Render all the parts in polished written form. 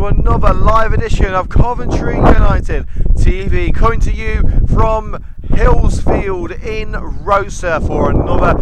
to another live edition of Coventry United TV, coming to you from Hillsfield in Rocester for another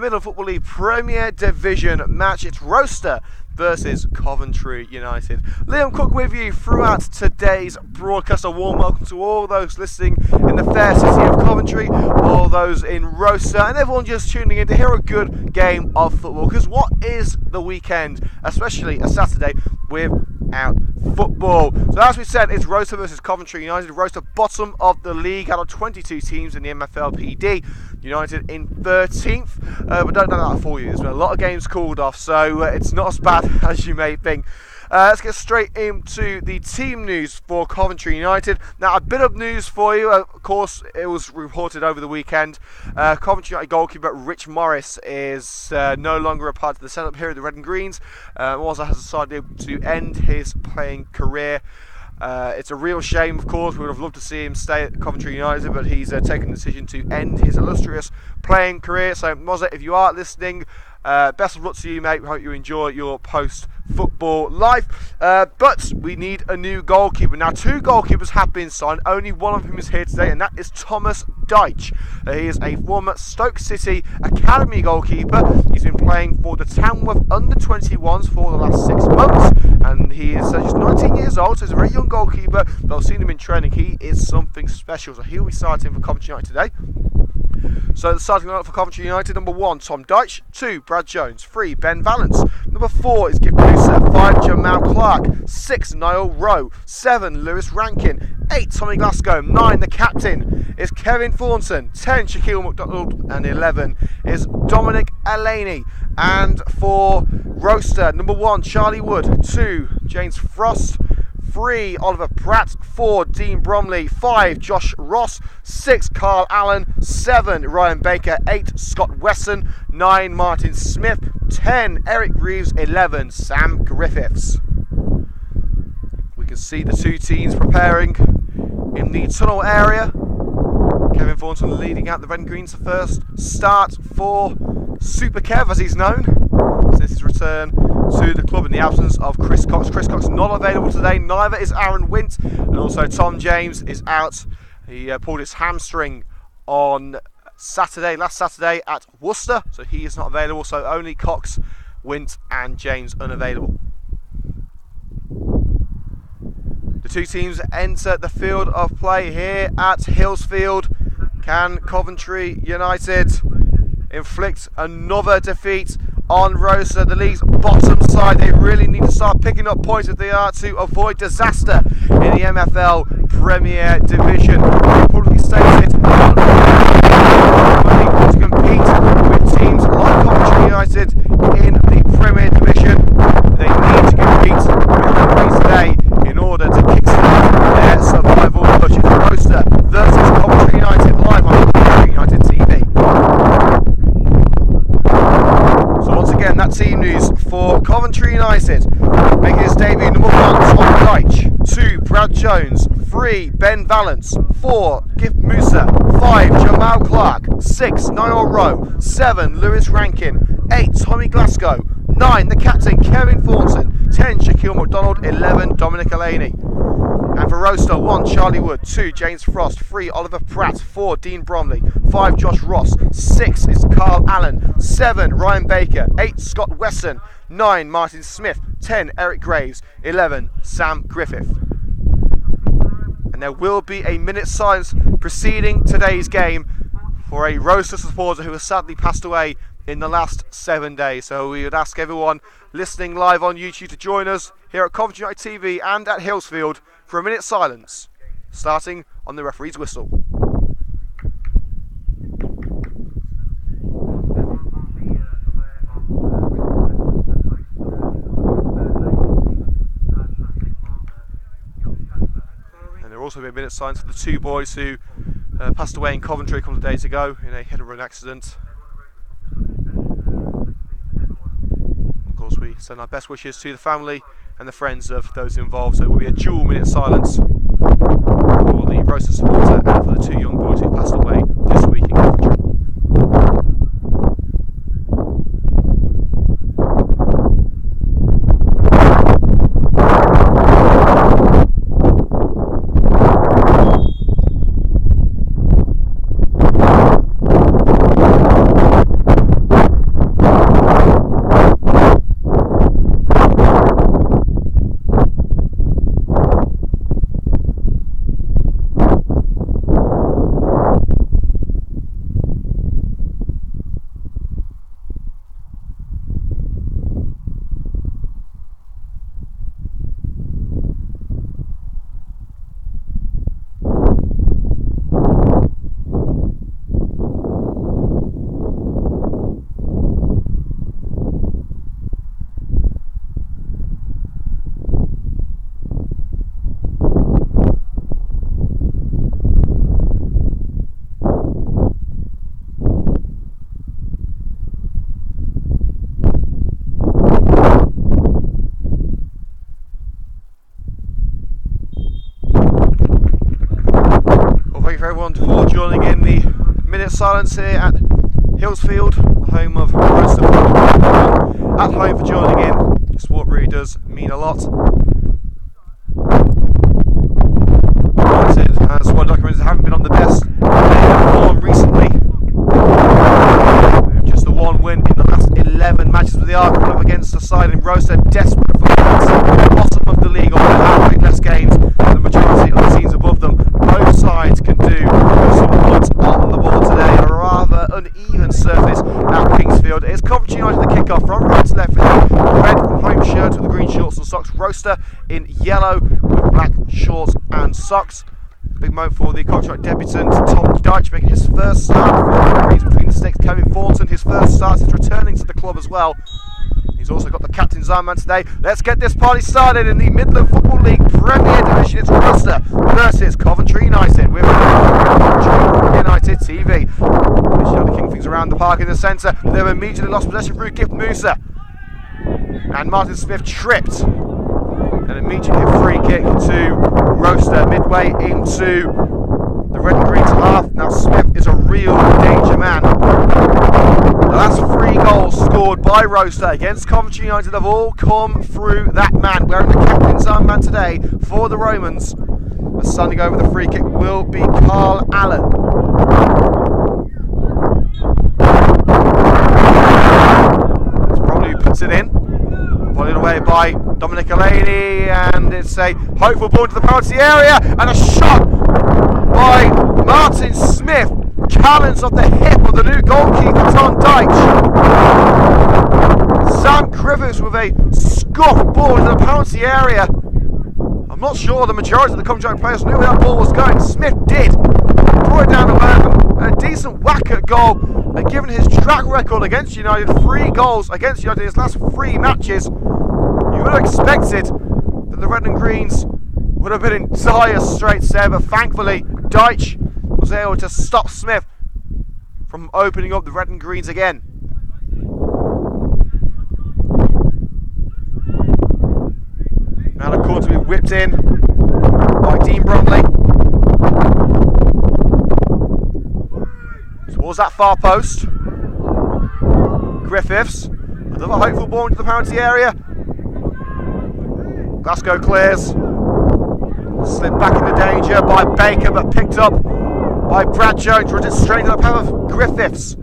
Middle Football League Premier Division match. It's Rocester versus Coventry United. Liam Cook with you throughout today's broadcast. A warm welcome to all those listening in the fair city of Coventry, all those in Rocester, and everyone just tuning in to hear a good game of football. Because what is the weekend, especially a Saturday, without football? So as we said, it's Rocester versus Coventry United. Rocester bottom of the league out of 22 teams in the MFLPD. United in 13th, but don't know that for you. There's been a lot of games called off, so it's not as bad as you may think. Let's get straight into the team news for Coventry United. Now, a bit of news for you. Of course, it was reported over the weekend. Coventry United goalkeeper Rich Morris is no longer a part of the setup here at the Red and Greens. Also has decided to end his playing career. It's a real shame, of course. We would have loved to see him stay at Coventry United, but he's taken the decision to end his illustrious playing career. So, Mozza, if you are listening, best of luck to you, mate. We hope you enjoy your post-football life. But we need a new goalkeeper. Now, two goalkeepers have been signed. Only one of them is here today, and that is Thomas Deitch. He is a former Stoke City Academy goalkeeper. He's been playing for the Tamworth under-21s for the last 6 months, and he is just 19 years old, so he's a very young goalkeeper. But I've seen him in training. He is something special, so he'll be starting for Coventry United today. So the starting lineup for Coventry United: number 1, Tom Deitch; 2, Brad Jones; 3, Ben Valance; number 4 is Gibb Musa; 5, Jamal Clark; 6, Niall Rowe; 7, Lewis Rankin; 8, Tommy Glasgow; 9, the captain is Kevin Thornton; 10, Shaquille McDonald; and 11 is Dominic Alaney. And for Rocester, number 1, Charlie Wood; 2, James Frost; 3, Oliver Pratt; 4, Dean Bromley; 5, Josh Ross; 6, Carl Allen; 7, Ryan Baker; 8, Scott Wesson; 9, Martin Smith; 10, Eric Reeves; 11, Sam Griffiths. We can see the two teams preparing in the tunnel area. Kevin Thornton leading out the Red and Greens. The first start for Super Kev, as he's known, since his return to the club in the absence of Chris Cox. Chris Cox not available today, neither is Aaron Wint, and also Tom James is out. He pulled his hamstring on last Saturday at Worcester, so he is not available, so only Cox, Wint and James unavailable. The two teams enter the field of play here at Hillsfield. Can Coventry United inflict another defeat on Rocester, the league's bottom side? They really need to start picking up points if they are to avoid disaster in the MFL Premier Division. They publicly stated to compete with teams like Coventry United in the Premier Division. They need to compete with the points today in order to kickstart their survival push. It's Rocester versus Coventry United live on Coventry United TV. So once again, that team news for Coventry United. Making his debut: number 1, Tom Deitch; 2, Brad Jones; 3, Ben Valance; 4, Gibb Musa; 5, Jamal Clark; 6, Niall Rowe; 7, Lewis Rankin; 8, Tommy Glasgow; 9, the captain Kevin Thornton; 10, Shaquille McDonald; 11, Dominic Alaney. And for Rocester, 1, Charlie Wood; 2, James Frost; 3, Oliver Pratt; 4, Dean Bromley; 5, Josh Ross; 6 is Carl Allen; 7, Ryan Baker; 8, Scott Wesson; 9, Martin Smith; 10, Eric Graves; 11, Sam Griffith. And there will be a minute's silence preceding today's game for a Rocester supporter who has sadly passed away in the last 7 days. So we would ask everyone listening live on YouTube to join us here at Coventry United TV and at Hillsfield for a minute's silence, starting on the referee's whistle. And there will also be a minute's silence for the two boys who passed away in Coventry a couple of days ago in a hit-and-run accident. Of course, we send our best wishes to the family and the friends of those involved. So it will be a dual minute silence for the Rocester supporter and for the two young boys who passed away this week in Coventry. everyone for joining in the minute silence here at Hillsfield, the home of Rocester. At home for joining in. The sport really does mean a lot. Squad documents haven't been on the best form recently. Just the one win in the last 11 matches with the Arc Club against the side in Rocester, desperate for the bottom of the league, although they have played less games than the majority of the teams above them. Both sides can do some points on the ball today. A rather uneven surface at Kingsfield. It's Coventry United the kick-off from right to left with the red home shirt with the green shorts and socks. Rocester in yellow with black shorts and socks. Big moment for the Coventry debutant Tom Deitch making his first start for the Greens between the sticks. Kevin Thornton, his first start since returning to the club as well. He's also got the captain's armband today. Let's get this party started in the Midland Football League Premier Division. It's Rocester versus Coventry United with Coventry United TV. This United kicking things around the park in the centre. They've immediately lost possession through Gift Musa. And Martin Smith tripped. And immediately a free kick to Rocester midway into the red and green's half. Now Smith is a real danger man. The last 3 goals scored by Rocester against Coventry United have all come through that man, wearing the captain's armband today for the Romans. The standing over the free kick will be Carl Allen. That's probably who puts it in. Volleyed away by Dominic Aleni, and it's a hopeful ball into the penalty area, and a shot by Martin Smith. Challenge of the hip of the new goalkeeper Tom Deitch. Sam Griffiths with a scuffed ball into the penalty area. I'm not sure the majority of the Coventry players knew where that ball was going. Smith did. Brought it down the worm, and a decent whack at goal. And given his track record against United, 3 goals against United in his last 3 matches, you would have expected that the Red and Greens would have been in dire straits there, but thankfully Deitch was able to stop Smith from opening up the Red and Greens again. Now the corner to be whipped in by Dean Bromley towards that far post. Griffiths, another hopeful ball into the penalty area. Glasgow clears. Slipped back into danger by Baker, but picked up by Brad Jones. Runs it straight into the path of Griffiths.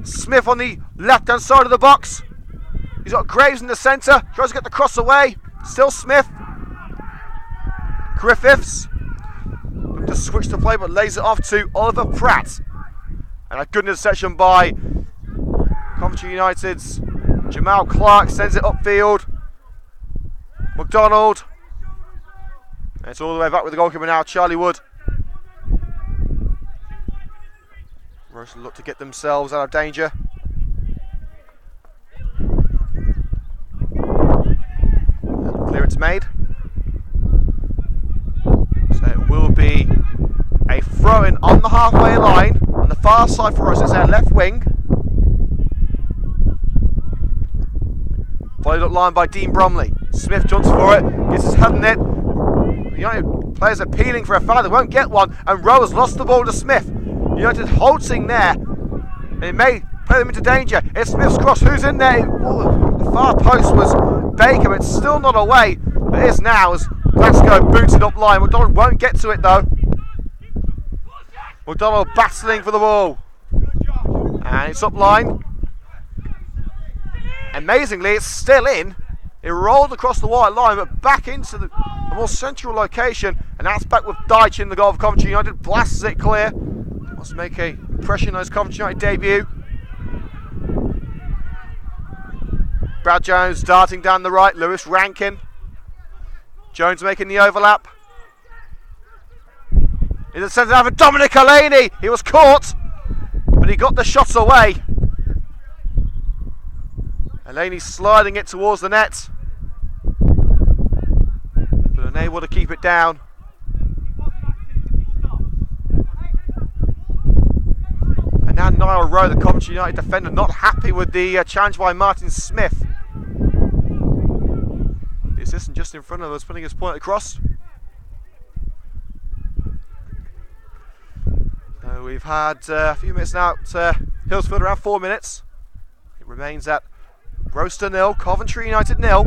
Smith on the left hand side of the box. He's got Graves in the centre. Tries to get the cross away. Still Smith. Griffiths. Looking to switch the play, but lays it off to Oliver Pratt. And a good interception by Coventry United's Jamal Clark. Sends it upfield. McDonald. And it's all the way back with the goalkeeper now, Charlie Wood. Rocester look to get themselves out of danger. And clearance made. So it will be a throw-in on the halfway line on the far side for us. It's our left wing. Volleyed up line by Dean Bromley. Smith jumps for it, gets his head in it. United players appealing for a foul, they won't get one, and Rowe has lost the ball to Smith. United halting there, and it may play them into danger. It's Smith's cross, who's in there? The far post was Baker, but it's still not away. It is now as Glasgow boots it up line. McDonald won't get to it though. McDonald battling for the ball, and it's up line. Amazingly, it's still in. It rolled across the white line, but back into the more central location, and that's back with Deitch in the goal of Coventry United. Blasts it clear. Wants to make an impression on his Coventry United debut. Brad Jones darting down the right. Lewis Rankin. Jones making the overlap. In the centre for Dominic Aleni. He was caught, but he got the shot away. Aleni sliding it towards the net, but unable to keep it down. And now Niall Rowe, the Coventry United defender, not happy with the challenge by Martin Smith. The assistant just in front of us, putting his point across. we've had a few minutes now at Hillsfield, around 4 minutes. It remains at Rocester 0, Coventry United 0.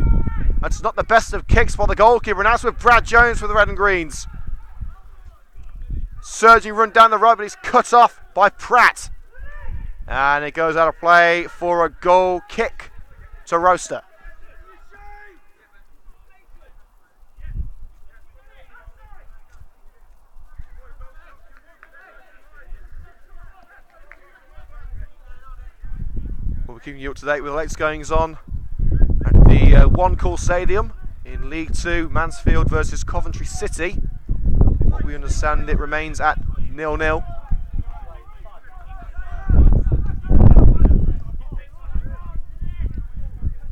That's not the best of kicks by the goalkeeper, and that's with Brad Jones for the Red and Greens. Surging run down the road, but he's cut off by Pratt. And it goes out of play for a goal kick to Rocester. We'll be keeping you up to date with the latest goings on at the One Call Stadium in League 2, Mansfield versus Coventry City. What we understand, it remains at 0-0.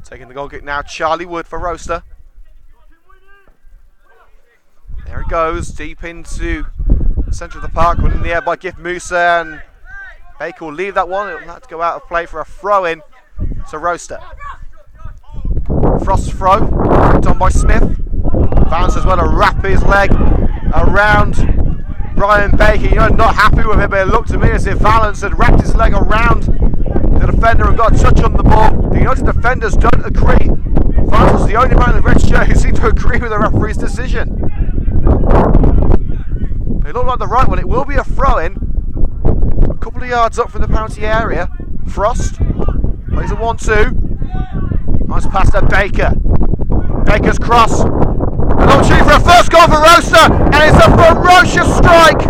Taking the goal kick now, Charlie Wood for Rocester. There it goes, deep into the centre of the park, run in the air by Gift Musa, and Baker will leave that one. It will have to go out of play for a throw-in to Rocester. Frost's throw, done by Smith. Vance as well to wrap his leg around Ryan Baker. You know, not happy with it, but it looked to me as if Valance had wrapped his leg around the defender and got a touch on the ball. The United defenders don't agree. Vance was the only man in the red shirt who seemed to agree with the referee's decision. But it looked like the right one. It will be a throw-in. A couple of yards up from the penalty area. Frost plays a 1-2. Nice pass to Baker. Baker's cross. An opportunity for a first goal for Rocester, and it's a ferocious strike.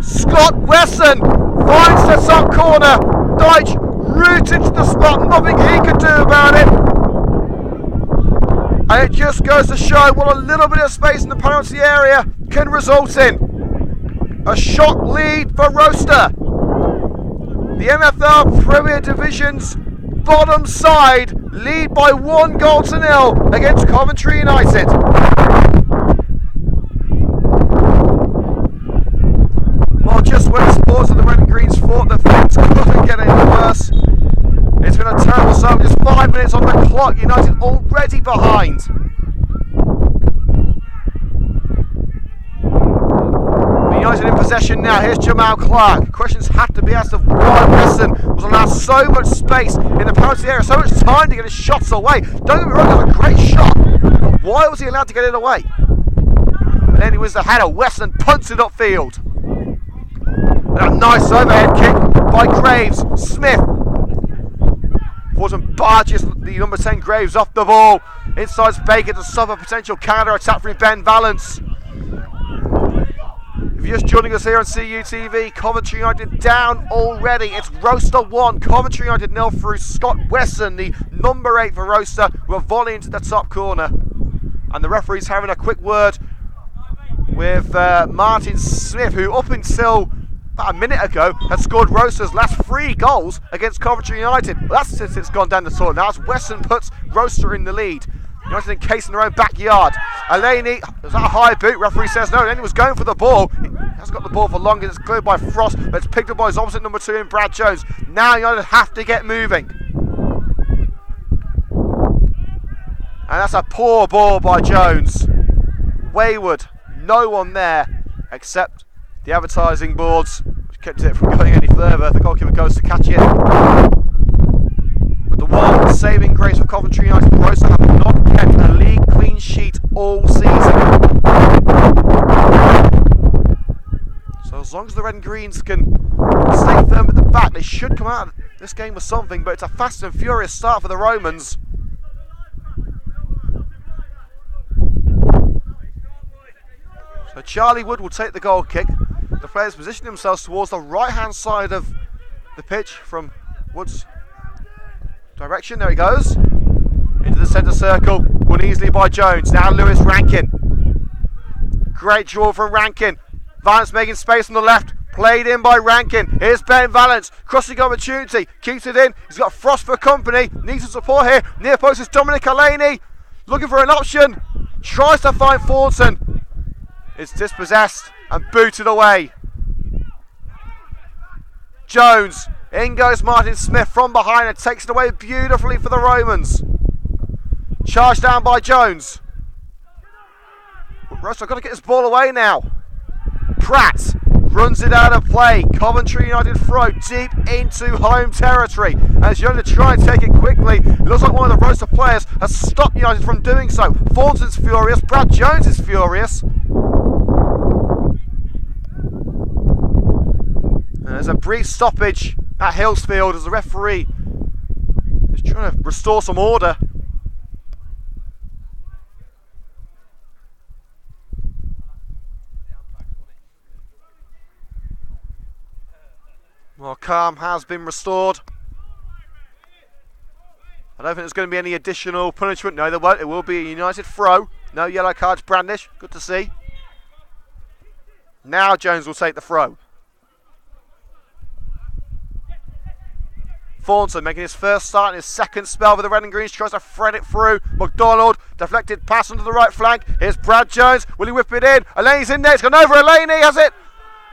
Scott Wesson finds the top corner. Deitch rooted to the spot, nothing he could do about it. And it just goes to show what a little bit of space in the penalty area can result in. A shot lead for Rocester. The MFL Premier Division's bottom side lead by 1-0 against Coventry United. Well, just when the sports of the Red and Greens thought that things couldn't get any worse, it's been a terrible start. Just 5 minutes on the clock, United already behind. United in possession now. Here's Jamal Clark. Questions had to be asked of why Wesson was allowed so much space in the penalty area, so much time to get his shots away. Don't get me wrong, it was a great shot, but why was he allowed to get it away? And then it was the header. Wesson punts it upfield. And a nice overhead kick by Graves. Smith Fortune barges the number 10 Graves off the ball. Insides Baker to stop a potential counter attack from Ben Valance. If you're just joining us here on CUTV, Coventry United down already. It's Rocester 1, Coventry United 0 through Scott Wesson, the number 8 for Rocester, with a volley into the top corner. And the referee's having a quick word with Martin Smith, who up until about a minute ago had scored Rocester's last 3 goals against Coventry United. Well, that's since it's gone down the toilet. Now as Wesson puts Rocester in the lead. United encased in their own backyard. Elaney, was that a high boot? Referee says no. Elaney was going for the ball. He hasn't got the ball for long, and it's cleared by Frost, but it's picked up by his opposite number 2 in Brad Jones. Now United have to get moving. And that's a poor ball by Jones. Wayward. No one there except the advertising boards, which kept it from going any further. The goalkeeper goes to catch it. But the one saving grace of Coventry United, Rocester have not kept a league clean sheet all season. So as long as the Red and Greens can stay firm at the back, they should come out of this game with something, but it's a fast and furious start for the Romans. So Charlie Wood will take the goal kick. The players position themselves towards the right-hand side of the pitch from Wood's direction. There he goes. Into the centre circle. Won easily by Jones. Now Lewis Rankin. Great draw from Rankin. Valance making space on the left. Played in by Rankin. Here's Ben Valance. Crossing opportunity. Keeps it in. He's got Frost for company. Needs some support here. Near post is Dominic Elaney. Looking for an option. Tries to find Thornton. It's dispossessed and booted away. Jones. In goes Martin Smith from behind and takes it away beautifully for the Romans. Charged down by Jones. Rocester got to get this ball away now. Pratt runs it out of play. Coventry United throw deep into home territory. As United try and take it quickly, it looks like one of the Rocester players has stopped United from doing so. Thornton's furious, Brad Jones is furious. And there's a brief stoppage at Hillsfield as the referee is trying to restore some order. Well, calm has been restored. I don't think there's going to be any additional punishment. No, there won't. It will be a United throw. No yellow cards brandished. Good to see. Now Jones will take the throw. Thornton making his first start in his second spell with the Red and Greens. Tries to thread it through. McDonald, deflected pass onto the right flank. Here's Brad Jones. Will he whip it in? Elaine's in there. It's gone over Elaine. Has it?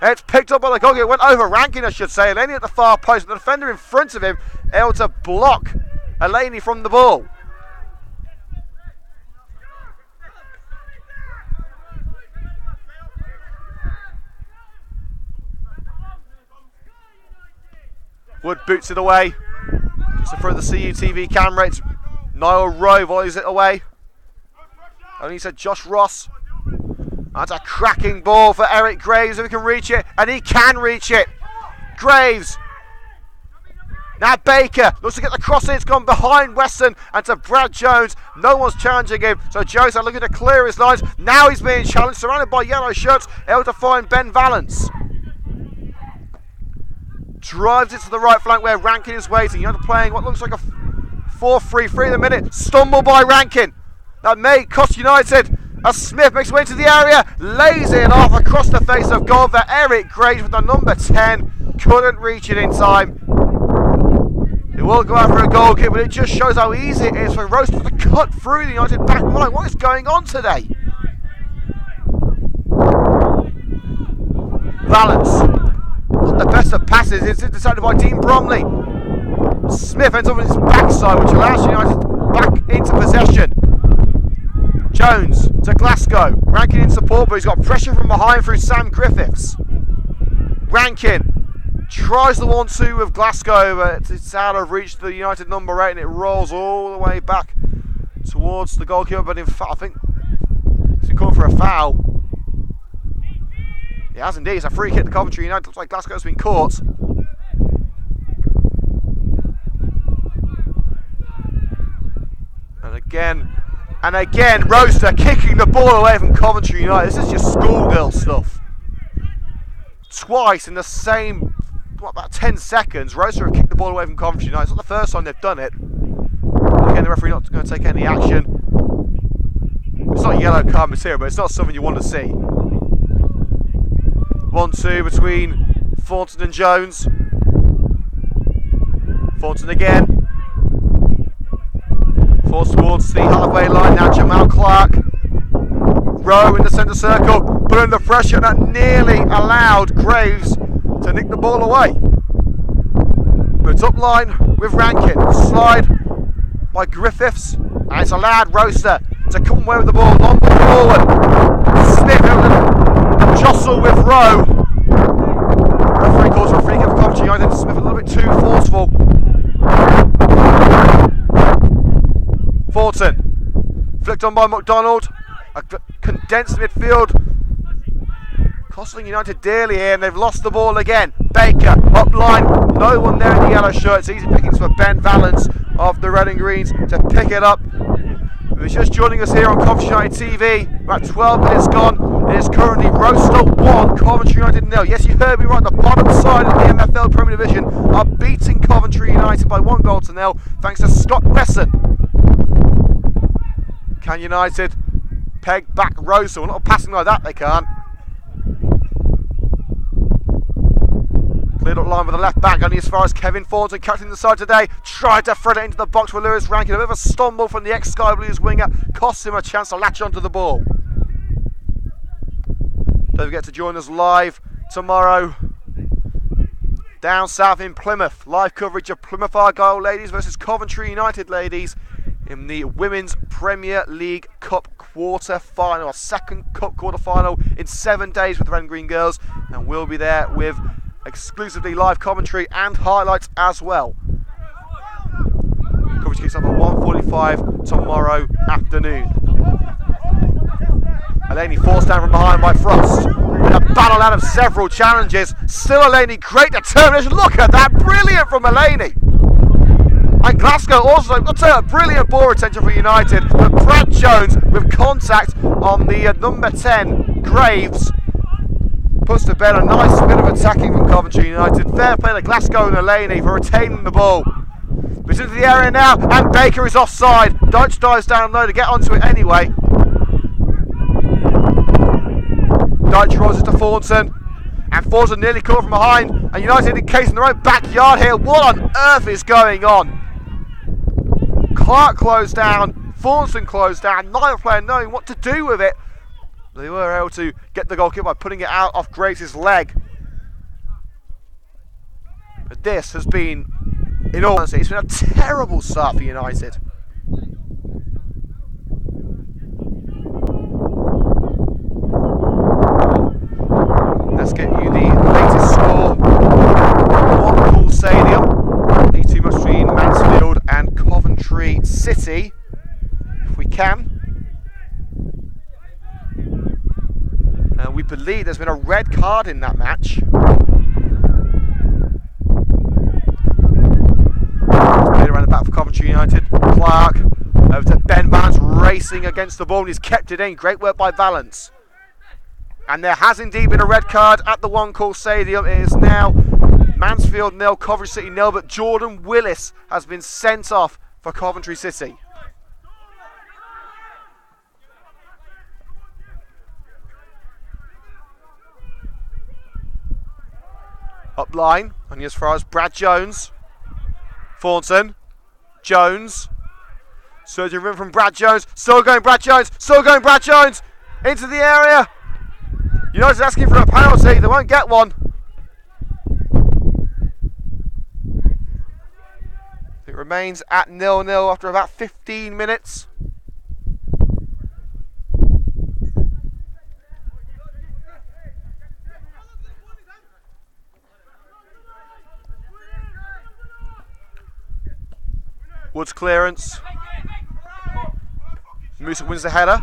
It's picked up by the goalkeeper. It went over Rankin, I should say. Elaine at the far post. The defender in front of him able to block Elaine from the ball. Wood boots it away. Just in front of the CUTV camera. It's Niall Rowe volleys it away. Only said Josh Ross. That's a cracking ball for Eric Graves if he can reach it, and he can reach it. Graves. Now Baker looks to get the cross in. It's gone behind Weston and to Brad Jones. No one's challenging him, so Jones are looking to clear his lines. Now he's being challenged, surrounded by yellow shirts, able to find Ben Valance. Drives it to the right flank where Rankin is waiting. You're playing what looks like a 4-3-3 in a minute. Stumble by Rankin. That may cost United. As Smith makes his way to the area, lays it off across the face of goal for Eric Graves with the number 10. Couldn't reach it in time. It will go out for a goal kick, but it just shows how easy it is for Rocester to cut through the United back line. What is going on today? Valance. Not the best of passes. It's decided by Dean Bromley. Smith ends up on his backside, which allows United back into possession. Jones to Glasgow. Rankin in support, but he's got pressure from behind through Sam Griffiths. Rankin tries the 1-2 with Glasgow, but it's out of reach to the United number 8, and it rolls all the way back towards the goalkeeper. But in fact, I think he's been calling for a foul. He has indeed. It's a free kick to Coventry United. Looks like Glasgow's been caught. And again, Rocester kicking the ball away from Coventry United. This is just schoolgirl stuff. Twice in the same, about 10 seconds, Rocester have kicked the ball away from Coventry United. It's not the first time they've done it. Again, the referee not going to take any action. It's not yellow card material, but it's not something you want to see. 1-2 between Thornton and Jones. Thornton again. Forced towards the halfway line. Now Jamal Clark. Rowe in the centre circle. Put under pressure, and that nearly allowed Graves to nick the ball away. But it's up line with Rankin. Slide by Griffiths. And it's allowed Rocester to come away with the ball. Long ball forward. Smith able to jostle with Rowe. Referee calls for a free kick for Coventry United. Smith a little bit too forceful. Thornton, flicked on by McDonald, a condensed midfield, costing United dearly here, and they've lost the ball again. Baker, up line, no one there in the yellow shirts, easy pickings for Ben Valance of the Red and Greens to pick it up. If he's just joining us here on Coventry United TV, about 12 minutes gone, it is currently Rocester 1, Coventry United 0. Yes, you heard me right, the bottom side of the MFL Premier Division are beating Coventry United by 1-0 thanks to Scott Wesson. Can United peg back Rocester? Well, not passing like that, they can't. Cleared up line with the left back, only as far as Kevin Thornton, captain the side today. Tried to thread it into the box with Lewis Rankin. A bit of a stumble from the ex-Sky Blues winger. Cost him a chance to latch onto the ball. Don't forget to join us live tomorrow down south in Plymouth. Live coverage of Plymouth Argyle ladies versus Coventry United ladies in the Women's Premier League Cup quarter-final, our second cup quarter-final in 7 days with the Red and Green Girls, and we'll be there with exclusively live commentary and highlights as well. Coverage kicks off at 1:45 tomorrow afternoon. Elaney forced down from behind by Frost. In a battle out of several challenges. Still Elaney, great determination. Look at that, brilliant from Elaney. And Glasgow also got a brilliant ball retention for United. But Brad Jones with contact on the number 10, Graves, puts to bed a nice bit of attacking from Coventry United. Fair play to Glasgow and Elaney for retaining the ball. But into the area now, and Baker is offside. Deitch dives down low to get onto it anyway. Deitch rolls it to Thornton, and Thornton nearly caught from behind, and United encased in their own backyard here. What on earth is going on? Clark closed down, Thornton closed down, neither player knowing what to do with it. They were able to get the goal kick by putting it out off Graves' leg. But this has been, in all honesty, it's been a terrible start for United. Let's get you the latest score. One Call Stadium. The two matches between Mansfield and Coventry City, if we can. We believe there's been a red card in that match. Played around the back for Coventry United. Clark over to Ben Valence, racing against the ball, and he's kept it in. Great work by Valence. And there has indeed been a red card at the One Call Stadium. It is now Mansfield 0, Coventry City 0, but Jordan Willis has been sent off for Coventry City. Up line, only as far as Brad Jones. Thornton. Jones. Surging room from Brad Jones. Still going Brad Jones. Still going Brad Jones. Into the area. United asking for a penalty. They won't get one. It remains at 0-0 after about 15 minutes. Wood's clearance. Musa wins the header.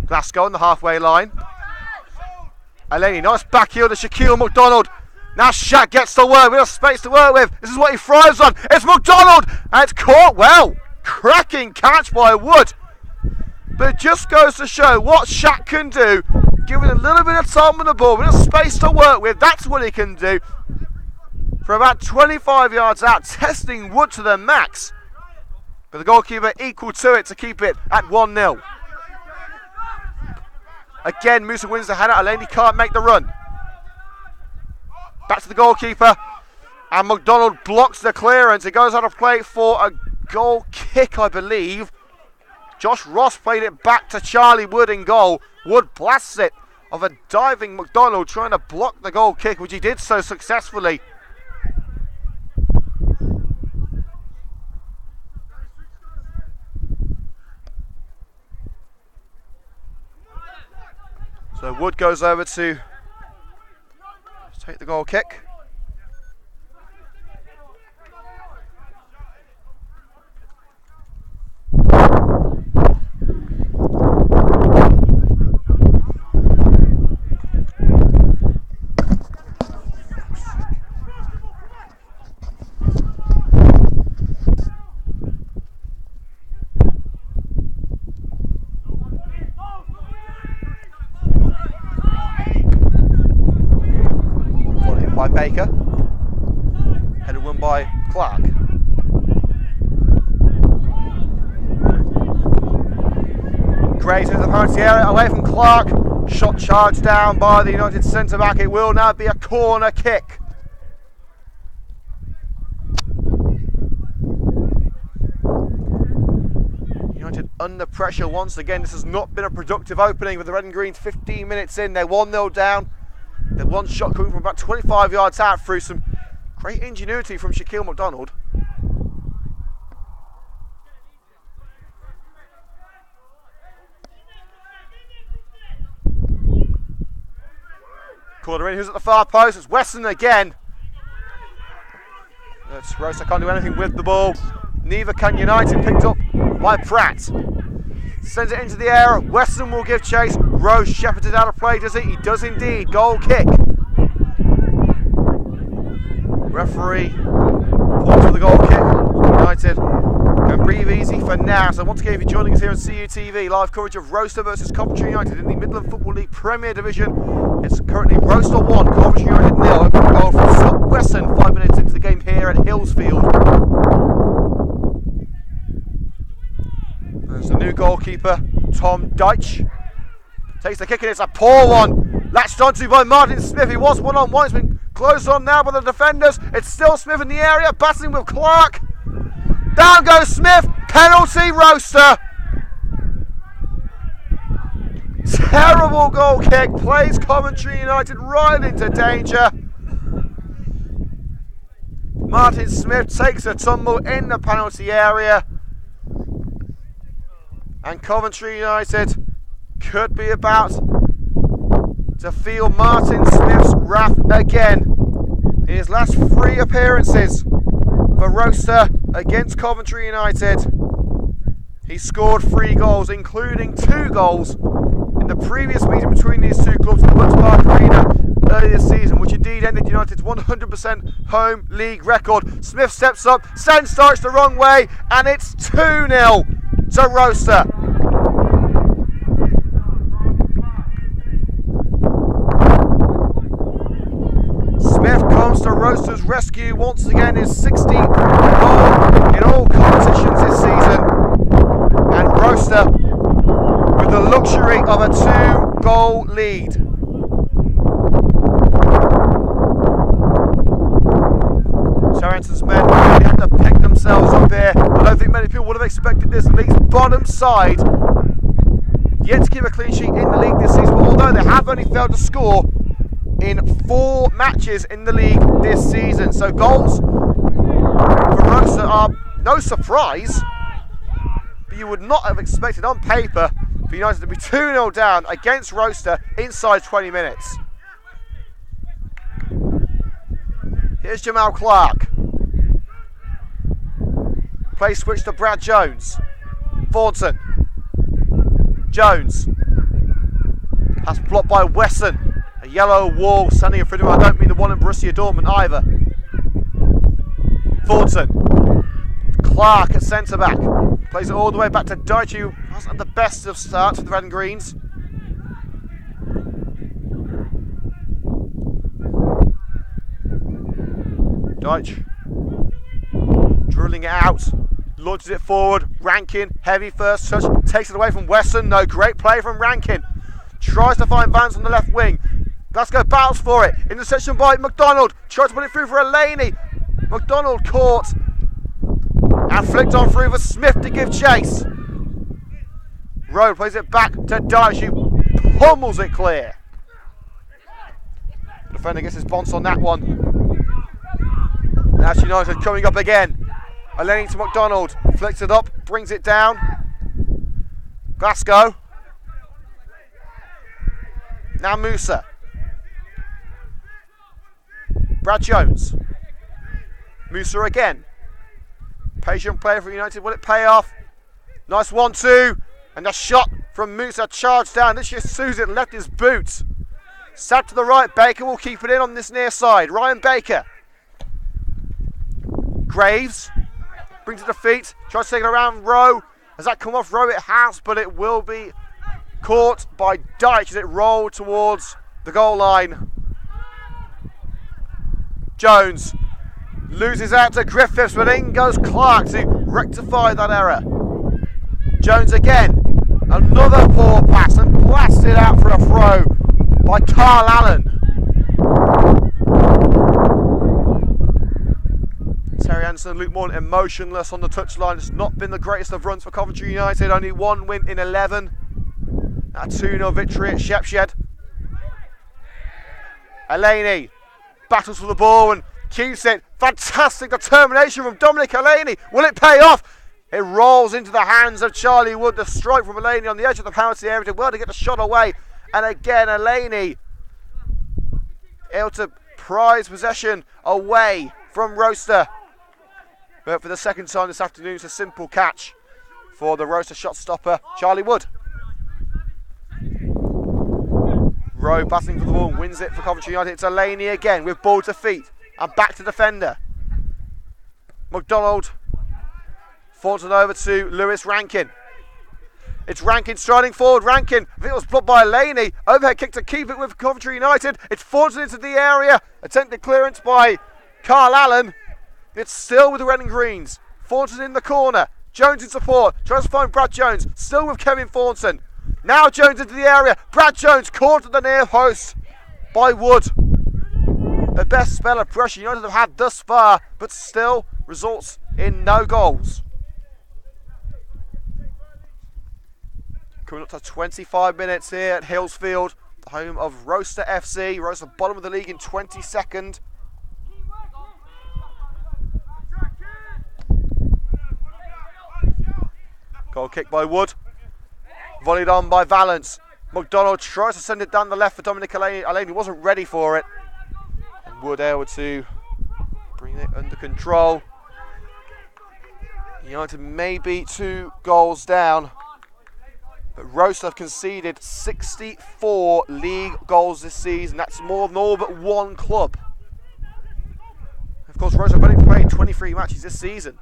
Glasgow on the halfway line. Elaney, nice back heel to Shaquille McDonald. Now Shaq gets to work, we have space to work with. This is what he thrives on. It's McDonald, and it's caught well. Cracking catch by Wood. But it just goes to show what Shaq can do. Given a little bit of time on the ball, with a space to work with, that's what he can do. For about 25 yards out, testing Wood to the max. But the goalkeeper equal to it to keep it at 1-0. Again, Musa wins the header. Elaney can't make the run. Back to the goalkeeper. And McDonald blocks the clearance. It goes out of play for a goal kick, I believe. Josh Ross played it back to Charlie Wood in goal. Wood blasts it of a diving McDonald trying to block the goal kick, which he did so successfully. So Wood goes over to take the goal kick. By Baker, header won by Clark. Graves into the penalty area, away from Clark. Shot charged down by the United centre back. It will now be a corner kick. United under pressure once again. This has not been a productive opening with the Red and Greens 15 minutes in. They're 1-0 down. The one shot coming from about 25 yards out through some great ingenuity from Shaquille McDonald. Corner in, who's at the far post? It's Weston again. It's Rocester can't do anything with the ball. Neither can United, picked up by Pratt. Sends it into the air. Weston will give chase. Rose shepherded it out of play, does he? He does indeed. Goal kick. Referee points for the goal kick. United can breathe easy for now. So once again, if you're joining us here on CUTV, live coverage of Rocester versus Coventry United in the Midland Football League Premier Division. It's currently Rocester 1, Coventry United 0. Open goal from Scott Weston 5 minutes into the game here at Hillsfield. There's the new goalkeeper, Tom Deitch. Takes the kick and it's a poor one. Latched onto by Martin Smith. He was one-on-one. He's been closed on now by the defenders. It's still Smith in the area, battling with Clark. Down goes Smith. Penalty, Rocester. Terrible goal kick. Plays Coventry United right into danger. Martin Smith takes a tumble in the penalty area. And Coventry United could be about to feel Martin Smith's wrath again. In his last 3 appearances for Rocester against Coventry United, he scored 3 goals, including 2 goals in the previous meeting between these two clubs at the Bucks Park Arena earlier this season, which indeed ended United's 100% home league record. Smith steps up, sends Deitch the wrong way, and it's 2-0 to Rocester. Smith comes to Rocester's rescue once again, his 16th goal in all competitions this season. And Rocester with the luxury of a 2-goal lead. Charrington's men really had to pick themselves up here. I don't think many people would have expected this. The league's bottom side yet to keep a clean sheet in the league this season, although they have only failed to score in 4 matches in the league this season. So goals for Rocester are no surprise, but you would not have expected on paper for United to be 2-0 down against Rocester inside 20 minutes. Here's Jamal Clark. Play switch to Brad Jones. Thornton. Jones. Pass blocked by Wesson. A yellow wall standing in front of him. I don't mean the one in Borussia Dortmund either. Thornton. Clark at centre back. Plays it all the way back to Deitch, who hasn't had the best of starts for the Red and Greens. Deitch. Drilling it out. Launches it forward. Rankin. Heavy first touch. Takes it away from Weston. No, great play from Rankin. Tries to find Vance on the left wing. Glasgow battles for it. Interception by McDonald. Tries to put it through for Elaney. McDonald caught. And flicked on through for Smith to give chase. Rowe plays it back to Deitch, who pummels it clear. The defender gets his bonce on that one. That's United coming up again. Elaney to McDonald. Flicks it up. Brings it down. Glasgow. Now Musa. Brad Jones. Musa again. Patient player for United. Will it pay off? Nice 1-2. And a shot from Musa charged down. This year Susan left his boot. Sad to the right. Baker will keep it in on this near side. Ryan Baker. Graves. Brings it to feet. Tries to take it around Rowe. Has that come off Rowe? It has, but it will be caught by Deitch as it rolled towards the goal line. Jones loses out to Griffiths, but in goes Clark to rectify that error. Jones again. Another poor pass and blasted out for a throw by Carl Allen. Terry Anderson and Luke Morton emotionless on the touchline. It's not been the greatest of runs for Coventry United. Only 1 win in 11. A 2-0 victory at Shepshed. Elaney battles for the ball and keeps it. Fantastic determination from Dominic Elaney. Will it pay off? It rolls into the hands of Charlie Wood. The strike from Elaney on the edge of the penalty area. Did well to get the shot away. And again, Elaney able to prize possession away from Rocester. But for the second time this afternoon, it's a simple catch for the Rocester shot stopper, Charlie Wood. Rowe passing for the ball, wins it for Coventry United. It's Elaney again with ball to feet and back to defender. McDonald forwards it over to Lewis Rankin. It's Rankin striding forward. Rankin, I think it was blocked by Elaney. Overhead kick to keep it with Coventry United. It's forwarded into the area. Attempted clearance by Carl Allen. It's still with the red and greens. Thornton in the corner. Jones in support. Tries to find Brad Jones. Still with Kevin Thornton. Now Jones into the area. Brad Jones caught at the near post by Wood. The best spell of pressure United have had thus far, but still results in no goals. Coming up to 25 minutes here at Hillsfield, the home of Rocester FC. Rocester bottom of the league in 22nd. Goal kick by Wood. Volleyed on by Valance. McDonald tries to send it down the left for Dominic Elaney. Elaney wasn't ready for it. And Wood able to bring it under control. United may be 2 goals down. But Rocester have conceded 64 league goals this season. That's more than all but one club. Of course, Rocester have only played 23 matches this season.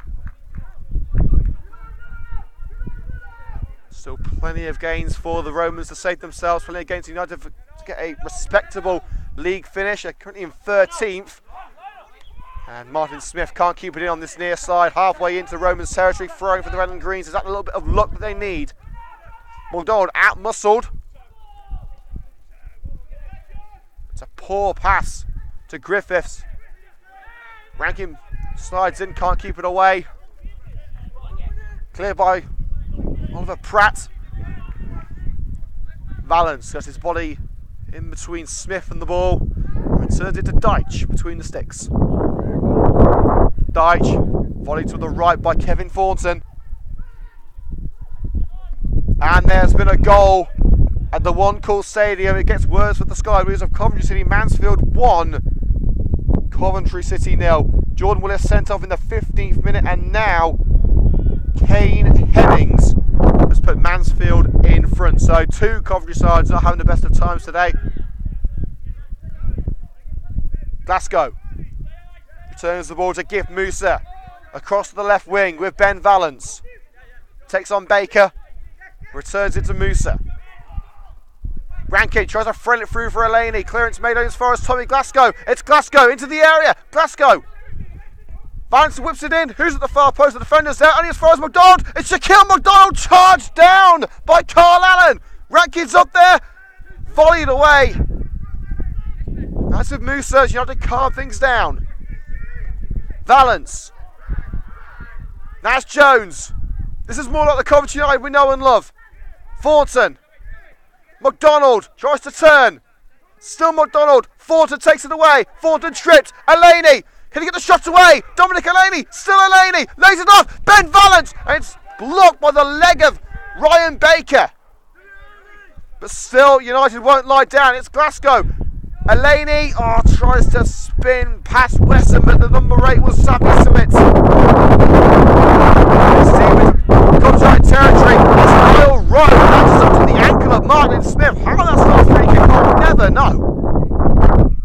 Still plenty of gains for the Romans to save themselves. Plenty of gains for United to get a respectable league finish. They're currently in 13th. And Martin Smith can't keep it in on this near side. Halfway into Romans territory, throwing for the red and greens. Is that a little bit of luck that they need? McDonald out-muscled. It's a poor pass to Griffiths. Rankin slides in, can't keep it away. Cleared by Oliver Pratt. Valance gets his body in between Smith and the ball. Returns it to Deitch between the sticks. Deitch volleyed to the right by Kevin Thornton. And there's been a goal at the One Call Stadium. It gets worse for the Sky Blues of Coventry City. Mansfield 1, Coventry City 0. Jordan Willis sent off in the 15th minute, and now Kane Hennings has put Mansfield in front. So 2 Coventry sides not having the best of times today. Glasgow returns the ball to Gift Musa across to the left wing with Ben Valance. Takes on Baker. Returns it to Musa. Rankin tries to thread it through for Elaney. Clearance made as far as Tommy Glasgow. It's Glasgow into the area. Glasgow. Valance whips it in. Who's at the far post? The defender's there. Only as far as McDonald. It's Shaquille McDonald charged down by Carl Allen. Rankin's up there. Volleyed away. That's with Musa. You have to calm things down. Valance. That's Jones. This is more like the Coventry United we know and love. Thornton. McDonald tries to turn. Still McDonald. Thornton takes it away. Thornton tripped. Elaney. Can he get the shot away? Dominic Elaney. Still Elaney. Lays it off. Ben Valance. And it's blocked by the leg of Ryan Baker. But still, United won't lie down. It's Glasgow. Elaney tries to spin past Wesson, but the number 8 was Sammy Smith. Coventry territory. It's Will Rowe. That's up to the ankle of Martin Smith. How that's not a free kick, I'll never know.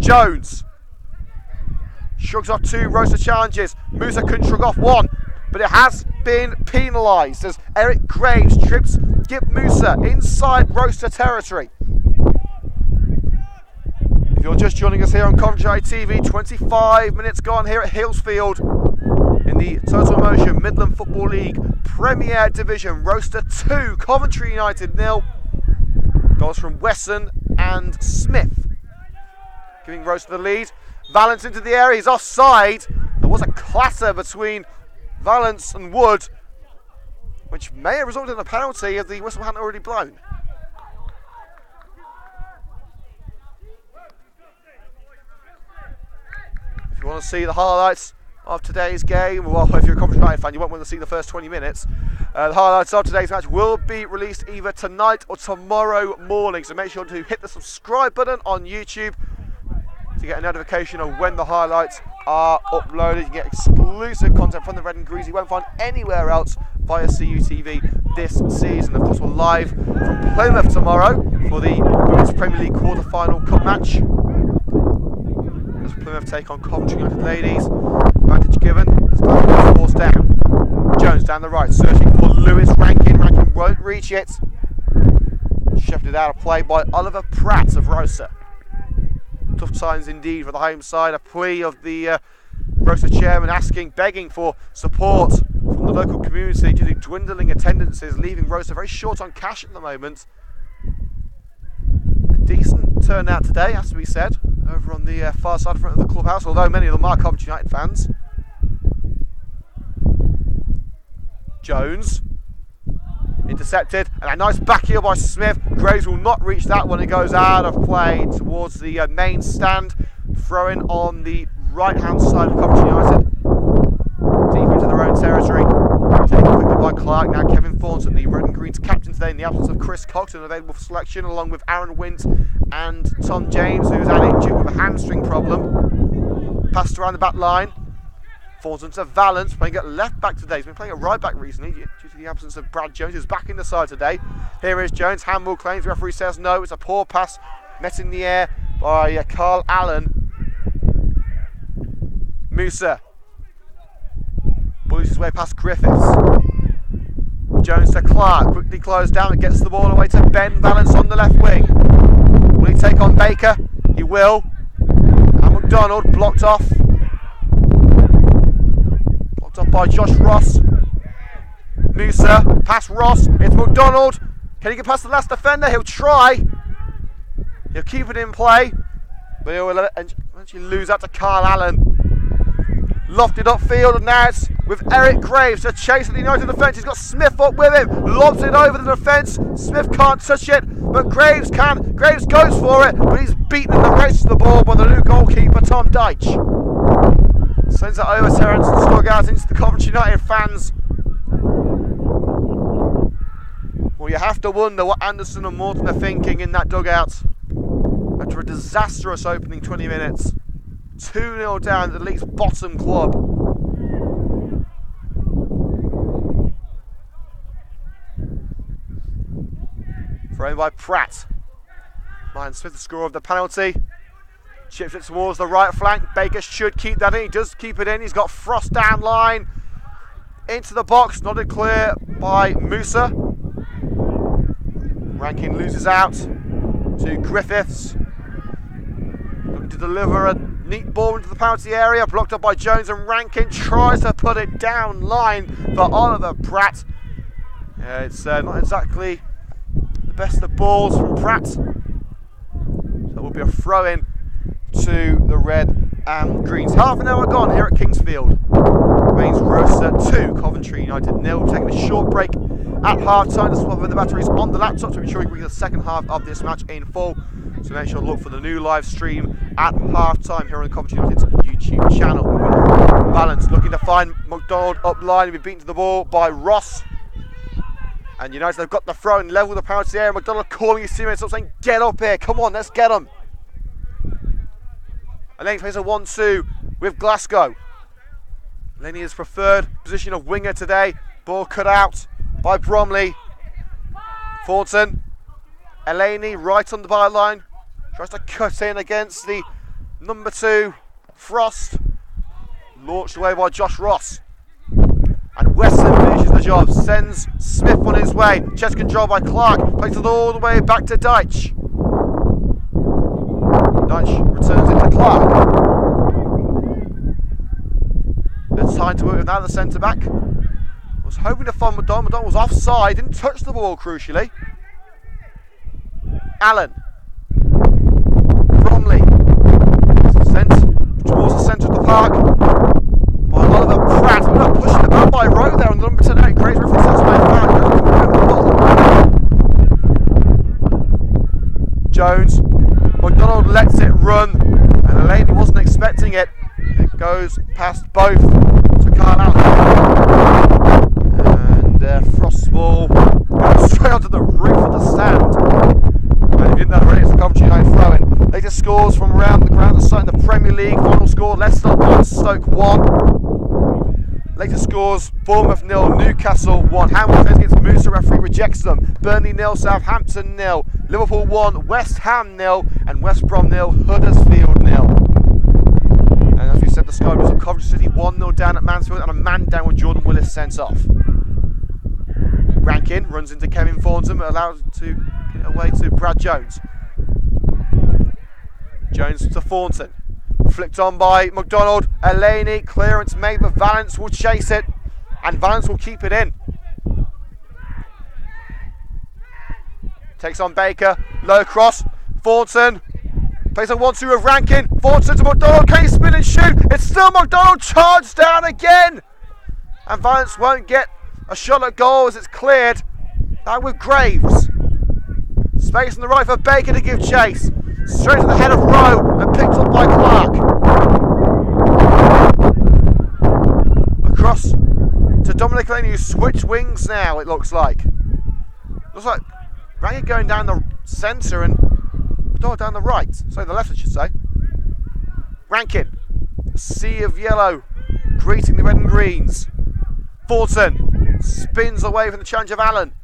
Jones shrugs off 2 Rocester challenges. Musa couldn't shrug off 1, but it has been penalised as Eric Graves trips Gip Musa inside Rocester territory. If you're just joining us here on Coventry TV, 25 minutes gone here at Hillsfield in the Total Motion Midland Football League Premier Division. Rocester 2, Coventry United 0. Goals from Wesson and Smith, giving Rocester the lead. Valance into the area, he's offside. There was a clatter between Valance and Wood, which may have resulted in a penalty if the whistle hadn't already blown. If you want to see the highlights of today's game, well, if you're a Coventry United fan, you won't want to see the first 20 minutes. The highlights of today's match will be released either tonight or tomorrow morning, so make sure to hit the subscribe button on YouTube to get a notification of when the highlights are uploaded. You can get exclusive content from the Red and Greens you won't find anywhere else via CUTV this season. Of course, we're live from Plymouth tomorrow for the Women's Premier League quarter-final cup match. As Plymouth take on Coventry United ladies. Advantage given as Glasgow forced down. Jones down the right, searching for Lewis. Rankin won't reach it. Shepherded out of play by Oliver Pratt of Rocester. Tough times indeed for the home side. A plea of the Rocester chairman begging for support from the local community due to dwindling attendances, leaving Rocester very short on cash at the moment. A decent turnout today, has to be said, over on the far side front of the clubhouse, although many of them are Coventry United fans. Jones intercepted, and a nice back heel by Smith. Graves will not reach that when it goes out of play towards the main stand. Throwing on the right hand side of Coventry United, deep into their own territory. Taken quickly by Clark. Now Kevin Thornton, the Red and Greens captain today, in the absence of Chris Coxon, available for selection, along with Aaron Wint and Tom James, who's out injured with a hamstring problem. Passed around the back line. Thornton to Valance, playing at left back today. He's been playing at right back recently due to the absence of Brad Jones, who's back in the side today. Here is Jones. Handball claims. Referee says no. It's a poor pass met in the air by Carl Allen. Musa bullies his way past Griffiths. Jones to Clark, quickly closed down and gets the ball away to Ben Valance on the left wing. Will he take on Baker? He will. And McDonald blocked off. Up by Josh Ross. Musa, past Ross, it's McDonald. Can he get past the last defender? He'll try. He'll keep it in play, but he'll eventually lose out to Carl Allen. Lofted upfield, and now it's with Eric Graves to chase the United defence. He's got Smith up with him, lobs it over the defence. Smith can't touch it, but Graves can. Graves goes for it, but he's beaten in the race of the ball by the new goalkeeper, Tom Deitch. Sends it over Terrence's dugout into the Coventry United fans. Well, you have to wonder what Anderson and Morton are thinking in that dugout after a disastrous opening 20 minutes. 2-0 down to the league's bottom club. Thrown by Pratt. Ryan Smith, the scorer of the penalty. Chips it towards the right flank. Baker should keep that in. He does keep it in. He's got Frost down line. Into the box. Nodded clear by Musa. Rankin loses out to Griffiths. Looking to deliver a neat ball into the penalty area. Blocked up by Jones, and Rankin tries to put it down line for Oliver Pratt. It's not exactly the best of balls from Pratt. So it will be a throw in to the Red and Greens. Half an hour gone here at Kingsfield. Remains Rocester 2, Coventry United 0. Taking a short break at half time to swap over the batteries on the laptop to ensure you can get the second half of this match in full. So make sure to look for the new live stream at half time here on the Coventry United YouTube channel. Valance looking to find McDonald up line. He'll be beaten to the ball by Ross. And United have got the throw and level the penalty area. McDonald calling his teammates up, saying, "Get up here, come on, let's get him." And then he plays a 1-2 with Glasgow. Lenny is preferred position of winger today. Ball cut out by Bromley. Thornton. Eleni right on the byline. Tries to cut in against the number 2, Frost. Launched away by Josh Ross. And Weston finishes the job. Sends Smith on his way. Chest control by Clark. Plays it all the way back to Deitch. Deitch returns it to Clark. It's time to work with now the centre back. Was hoping to find McDonald. McDonald was offside. Didn't touch the ball crucially. Allen. Bromley. Sent towards the centre of the park by Oliver Pratt. We're not pushing it back by Rowe there on the number 10. Great reference. That's my foul. Jones. McDonald lets it run, and Eleni wasn't expecting it. It goes past both to Carl Allen. And Frost's ball goes straight onto the roof of the stand. And if you didn't know already, it's a Coventry United throw-in. Later scores from around the ground, the side of the Stoke 1. Latest scores: Bournemouth 0, Newcastle 1. Hamilton against Moose, the referee rejects them. Burnley 0, Southampton 0. Liverpool 1, West Ham 0, and West Brom 0, Huddersfield 0. And as we said, the sky was at Coventry City 1-0 down at Mansfield, and a man down with Jordan Willis sent off. Rankin runs into Kevin Thornton, but allowed to get away to Brad Jones. Jones to Thornton. Flicked on by McDonald. Eleni, clearance made, but Valence will chase it, and Valence will keep it in. Takes on Baker. Low cross. Thornton. Plays a 1-2 with Rankin. Thornton to McDonald. Can he spin and shoot? It's still McDonald. Charged down again. And Valence won't get a shot at goal as it's cleared. That with Graves. Space on the right for Baker to give chase. Straight to the head of Rowe and picked up by Clark. Across to Dominic Eleni, who switched wings now, it looks like. Looks like Rankin going down the centre and McDonald down the right. Sorry, the left I should say. Rankin. A sea of yellow greeting the red and greens. Thornton spins away from the challenge of Allen.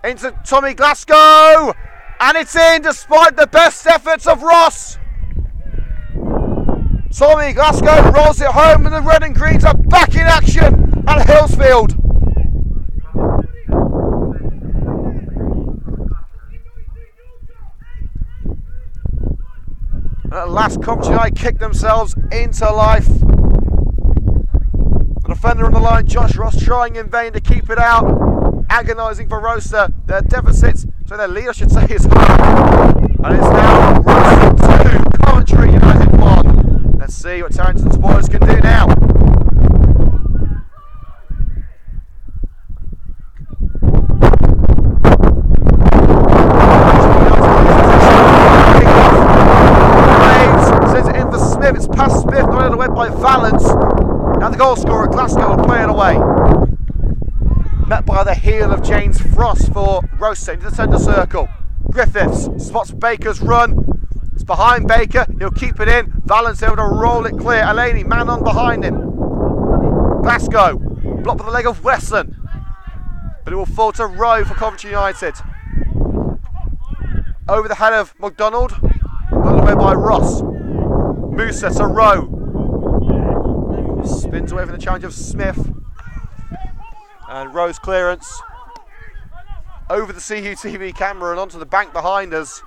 Into Tommy Glasgow. And it's in despite the best efforts of Ross. Tommy Glasgow rolls it home and the red and greens are back in action at Hillsfield. And at last, Coventry kick themselves into life. The defender on the line, Josh Ross, trying in vain to keep it out. Agonising for Rocester. Their deficit, so their lead I should say, is home. And it's now Rocester 2, Coventry United 1. Let's see what Tarrington's boys can do now. Sends it in for Smith. It's past Smith, not away by Valence. Now the goal scorer, Glasgow, will play it away. Met by the heel of James Frost for Rocester into the centre circle. Griffiths spots Baker's run. It's behind Baker. He'll keep it in. Valence able to roll it clear. Eleni, man on behind him. Glasgow blocked by the leg of Wesson, but it will fall to Rowe for Coventry United. Over the head of McDonald. Got away by Ross. Musa to Rowe. Spins away from the challenge of Smith. And Rowe's clearance over the CUTV camera and onto the bank behind us.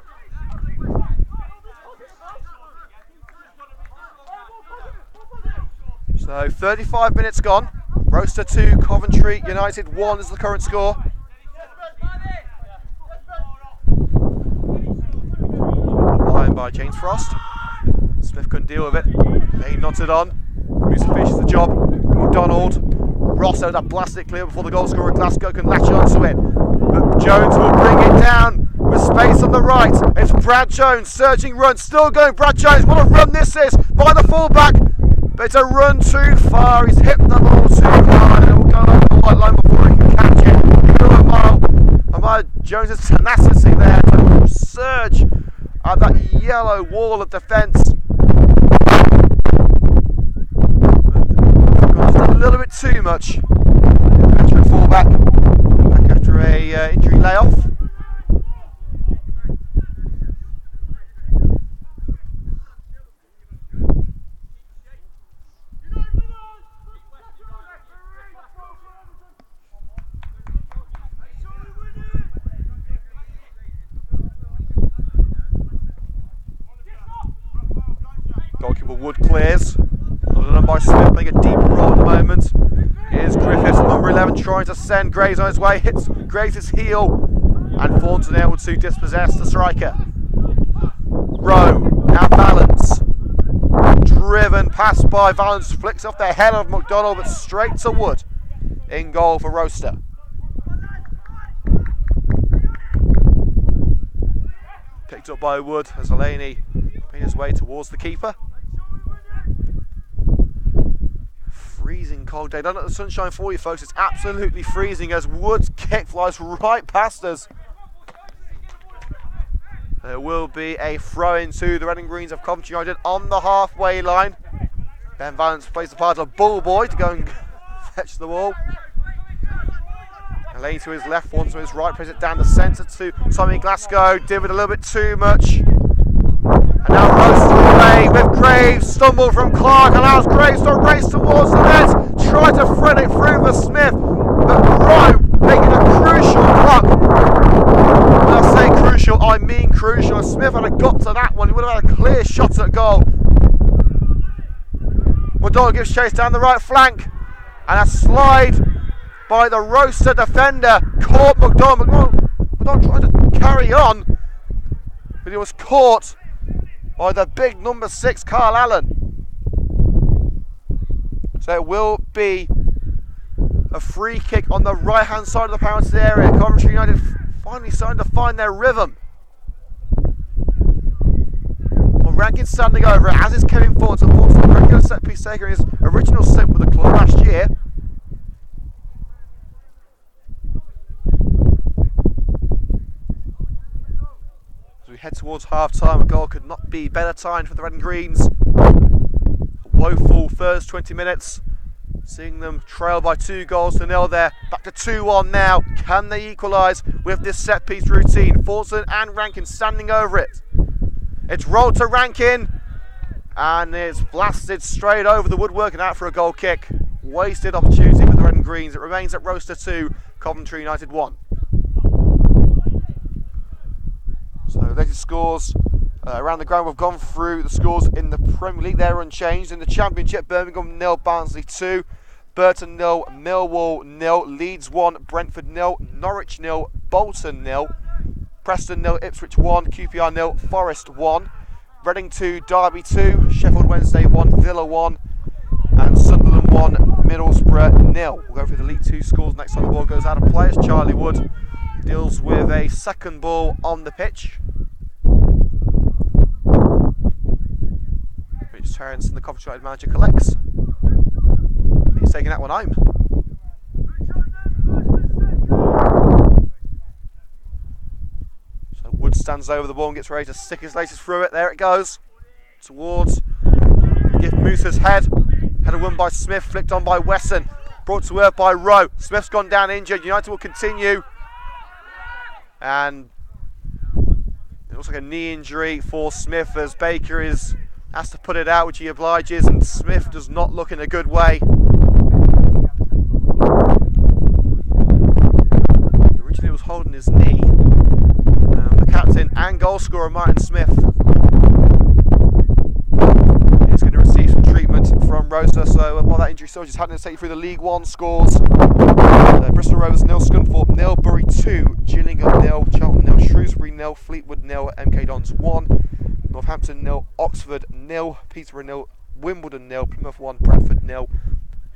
So 35 minutes gone. Rocester 2, Coventry United 1 is the current score. Line by James Frost. Smith couldn't deal with it. He knotted on. Musa finishes the job. McDonald. Ross out that blast it clear before the goal scorer Glasgow can latch onto it. But Jones will bring it down with space on the right. It's Brad Jones, surging run, still going. Brad Jones, what a run this is by the fullback. But it's a run too far. He's hit the ball too hard and it will go over the white line before he can catch it. Amaya Jones' tenacity there to surge at that yellow wall of defence. Just a little bit too much. After a fullback, back after a injury layoff. Goalkeeper Wood clears. Not done by Smith, making a deep roll at the moment. Here's Griffiths, number 11, trying to send Graves on his way. Hits Graves' heel. And Thornton able to dispossess the striker. Rowe, now Valence. Driven past by Valence. Flicks off the head of McDonald, but straight to Wood. In goal for Rocester. Picked up by Wood as Eleni made his way towards the keeper. Freezing cold day. Don't let the sunshine for you, folks. It's absolutely freezing as Wood's kick flies right past us. There will be a throw in to the Red and Greens of Coventry United on the halfway line. Ben Valence plays the part of ball boy to go and fetch the ball. And laying to his left, one to his right, plays it down the centre to Tommy Glasgow. Did it a little bit too much. And now Rocester away with Graves. Stumble from Clark, allows Graves to race towards the net. Try to thread it through for Smith. But Rowe making a crucial block. When I say crucial, I mean crucial. If Smith had got to that one, he would have had a clear shot at goal. McDonald gives chase down the right flank. And a slide by the Rocester defender. Caught McDonald. McDonald tried to carry on, but he was caught by the big number 6, Carl Allen. So it will be a free kick on the right hand side of the penalty area. Coventry United finally starting to find their rhythm. Well, Rankin standing over it, as is Kevin Ford. So Ford's the regular set piece taker in his original stint with the club last year. As we head towards half time, a goal could not be better timed for the Red and Greens. A woeful first 20 minutes, seeing them trail by 2-0 there. Back to 2-1 now. Can they equalise with this set piece routine? Forson and Rankin standing over it. It's rolled to Rankin and it's blasted straight over the woodwork and out for a goal kick. Wasted opportunity for the Red and Greens. It remains at Rocester 2, Coventry United 1. So latest scores around the ground. We've gone through the scores in the Premier League. They're unchanged. In the Championship, Birmingham 0, Barnsley 2, Burton 0, Millwall 0, Leeds 1, Brentford 0, Norwich 0, Bolton 0, Preston 0, Ipswich 1, QPR 0, Forest 1, Reading 2, Derby 2, Sheffield Wednesday 1, Villa 1, and Sunderland 1, Middlesbrough 0. We'll go through the League 2 scores next time the ball goes out of play as Charlie Wood deals with a second ball on the pitch. Which Terence and the Coventry United manager collects. He's taking that one home. So Wood stands over the ball and gets ready to stick his laces through it. There it goes. Towards Gift Moose's head. Header won by Smith, flicked on by Wesson. Brought to earth by Rowe. Smith's gone down injured. United will continue. And it looks like a knee injury for Smith as Baker has to put it out, which he obliges, and Smith does not look in a good way. He originally was holding his knee. The captain and goal scorer Martin Smith is going to receive some treatment from Rocester. So while that injury still just had to take you through the League 1 scores. Bristol Rovers 0, Scunthorpe 0, Bury 2, Gillingham 0, Charlton 0, Shrewsbury 0, Fleetwood 0, MK Dons 1, Northampton 0, Oxford 0, Peterborough 0, Wimbledon 0, Plymouth 1, Bradford 0,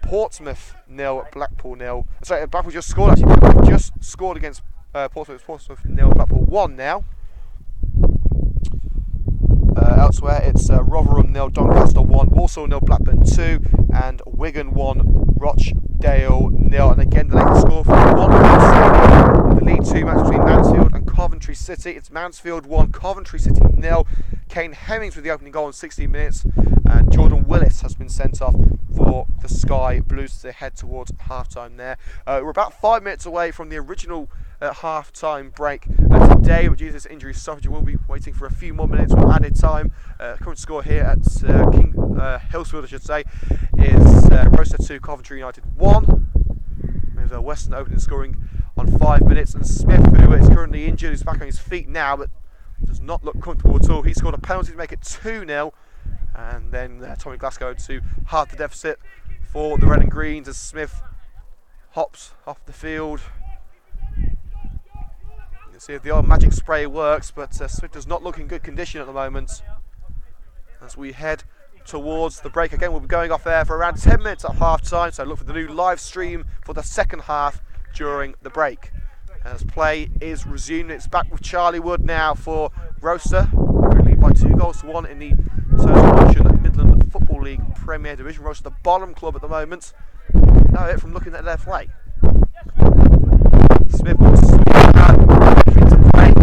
Portsmouth 0, Blackpool 0. Sorry, Blackpool just scored actually. Blackpool just scored against Portsmouth. Portsmouth 0, Blackpool 1 now. Elsewhere, it's Rotherham 0, Doncaster 1, Walsall 0, Blackburn 2, and Wigan 1, Rochdale 0. And again, the latest score for the League 2 match between Mansfield and Coventry City. It's Mansfield 1, Coventry City 0. Kane Hemmings with the opening goal in 16 minutes, and Jordan Willis has been sent off for the Sky Blues to head towards half-time there. We're about 5 minutes away from the original half-time break today, but due to this injury stoppage, we'll be waiting for a few more minutes with added time. Current score here at Hillsfield, I should say, is Rocester 2, Coventry United 1, with Weston opening scoring on 5 minutes, and Smith, who is currently injured, is back on his feet now, but does not look comfortable at all. He scored a penalty to make it 2-0, and then Tommy Glasgow to halve the deficit for the Red and Greens as Smith hops off the field. You can see if the old magic spray works, but Smith does not look in good condition at the moment. As we head towards the break again, we'll be going off air for around 10 minutes at half time, so look for the new live stream for the second half during the break. As play is resumed, it's back with Charlie Wood now for Rocester, currently by 2-1 in the Association Midland Football League Premier Division. Rocester the bottom club at the moment. Know it from looking at their play. Smith wants to play.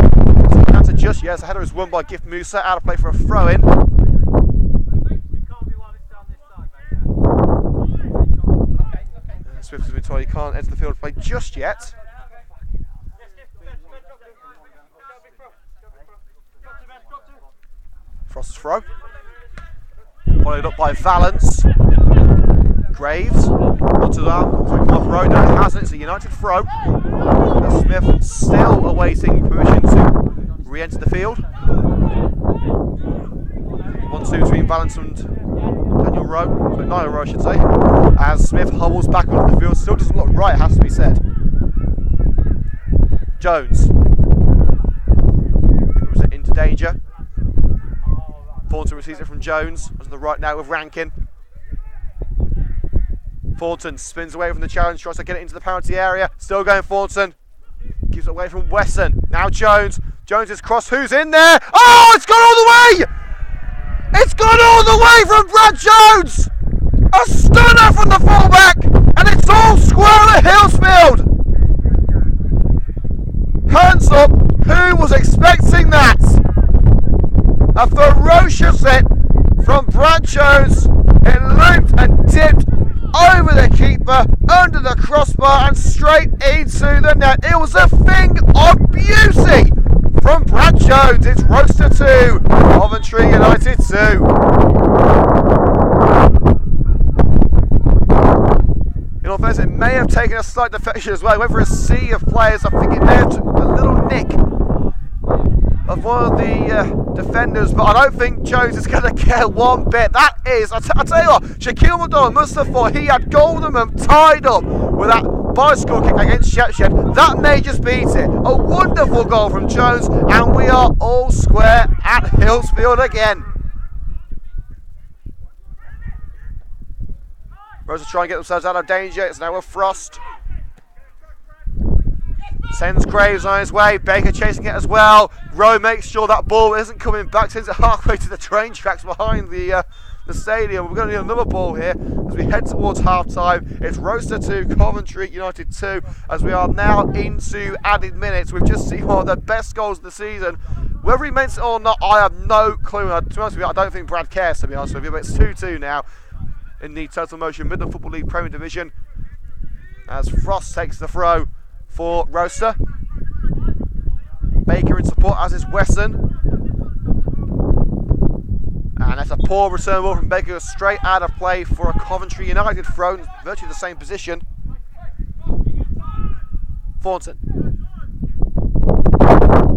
That's a just yes. The header is won by Gift Musa. Out of play for a throw-in. told he can't enter the field to play just yet. Frost's throw. Followed up by Valence. Graves. Not to that. Looks like off road. No, it hasn't. It's a United throw. And Smith still awaiting permission to re-enter the field. 1-2 between Valence and Daniel Rowe. So Niall Rowe, I should say. As Smith hobbles back onto the field. Still doesn't look right, it has to be said. Jones. Drives it into danger. Thornton receives it from Jones. On the right now with Rankin. Thornton spins away from the challenge, tries to get it into the penalty area. Still going Thornton. Keeps it away from Wesson. Now Jones. Jones is crossed. Who's in there? Oh, it's gone all the way! It's gone all the way from Brad Jones! A stunner from the fullback! And it's all square at Hillsfield! Hands up, who was expecting that? A ferocious hit from Brad Jones. It looped and dipped over the keeper, under the crossbar and straight into the net. It was a thing of beauty from Brad Jones. It's Rocester 2, Coventry United 2. In all fairness, it may have taken a slight defection as well. It went for a sea of players. I think it may have took a little nick of one of the defenders, but I don't think Jones is going to care one bit. That is, I'll tell you what, Shaquille McDonald must have thought he had Goldham tied up with that bicycle kick against Shepshed. That may just beat it. A wonderful goal from Jones, and we are all square at Hillsfield again. Rose are trying to get themselves out of danger. It's now with Frost. Sends Graves on his way. Baker chasing it as well. Rowe makes sure that ball isn't coming back. Sends it halfway to the train tracks behind the stadium. We're going to need another ball here as we head towards half time. It's Rocester 2, Coventry United 2, as we are now into added minutes. We've just seen one of the best goals of the season. Whether he meant it or not, I have no clue. To be honest with you, I don't think Brad cares, to be honest with you, but it's 2-2 now in the Total Motion Midland Football League Premier Division as Frost takes the throw for Rocester. Baker in support, as is Wesson. And that's a poor return ball from Baker, straight out of play for a Coventry United throw, in virtually the same position. Thornton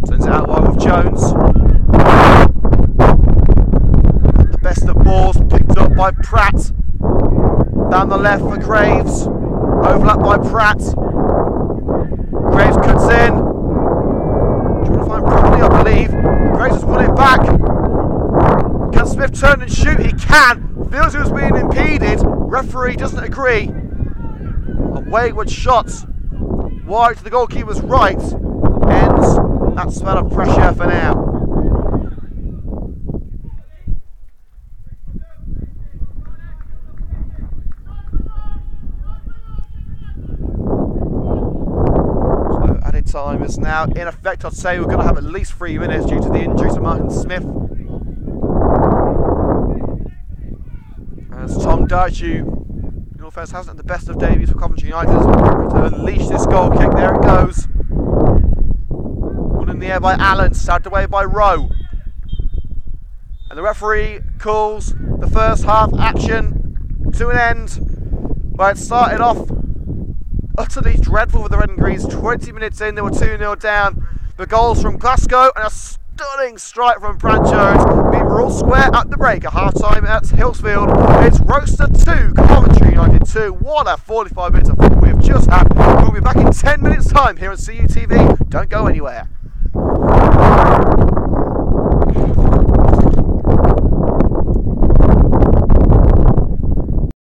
sends it out wide with Jones. The best of balls picked up by Pratt. Down the left for Graves. Overlap by Pratt. Graves cuts in. Trying to find Bradley, I believe. Graves has won it back. Can Smith turn and shoot? He can. Feels he was being impeded. Referee doesn't agree. A wayward shot wide to the goalkeeper's right ends that spell of pressure for now. Time is now in effect. I'd say we're going to have at least 3 minutes due to the injury to Martin Smith. As Tom Darchu, in all fairness, hasn't had the best of debuts for Coventry United. To unleash this goal kick, there it goes. One in the air by Allen, stabbed away by Rowe. And the referee calls the first half action to an end. But it started off utterly dreadful for the Red and Greens. 20 minutes in, they were 2-0 down. The goals from Glasgow and a stunning strike from Brad Jones. We're all square at the break at half time at Hillsfield. It's Rocester 2, Coventry United 2. What a 45 minutes of football we have just had. We'll be back in 10 minutes time here on CUTV. Don't go anywhere.